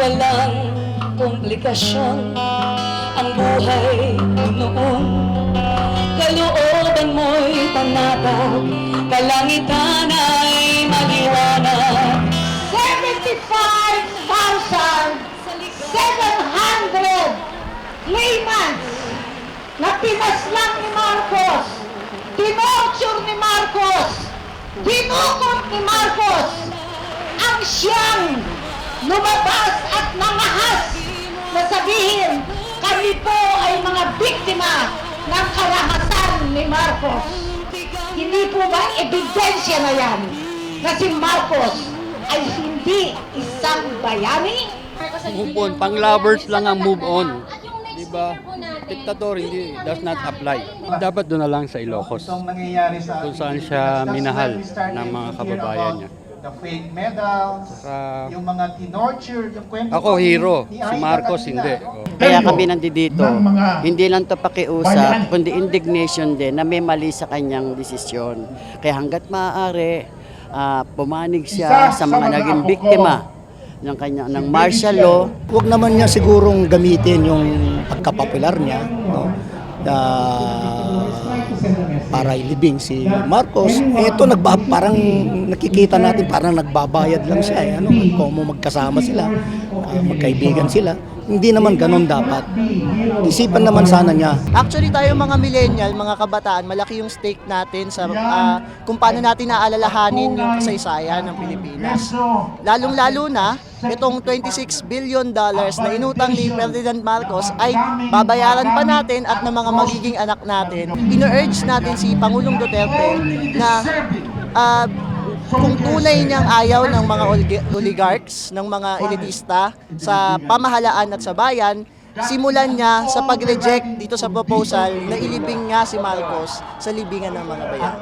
walang komplikasyon ang buhay noon. Kalooban mo'y panatag, kalangitan ay maliwanag. 75,700 layman na pinaslang ni Marcos, tinorture ni Marcos, dinukot ni Marcos, ang siyang lumabas at nangahas na sabihin, kami po ay mga biktima ng karahasan ni Marcos. Hindi po ba ebidensya na yan na si Marcos ay hindi isang bayani? Move on, pang lovers lang ang move on. Diba? Diktator hindi does not apply. Dapat doon na lang sa Ilocos. Kung saan siya minahal ng mga kababayan niya. The fake medals, yung mga tinorture, yung kwento. Ako hero, si Marcos hindi. Kaya kami nandito, hindi lang to pakiusap, kundi indignation din na may mali sa kanyang desisyon. Kaya hanggat maaari, pumanig siya sa mga naging biktima ng martial law. Huwag naman niya sigurong gamitin yung pagkapopular niya, no? Para ilibing si Marcos. Ito parang nakikita natin parang nagbabayad lang siya. Ano, kung magkasama sila, magkaibigan sila. Hindi naman ganun dapat. Isipan naman sana niya. Actually tayo mga millennial, mga kabataan, malaki yung stake natin sa kung paano natin naalalahanin yung kasaysayan ng Pilipinas. Lalong-lalo na, itong $26 billion na inutang ni President Marcos ay babayaran pa natin at ng mga magiging anak natin. Ino-urge natin si Pangulong Duterte na kung tunay niyang ayaw ng mga oligarchs, ng mga elitista sa pamahalaan at sa bayan, simulan niya sa pag-reject dito sa proposal na ilibing nga si Marcos sa libingan ng mga bayan.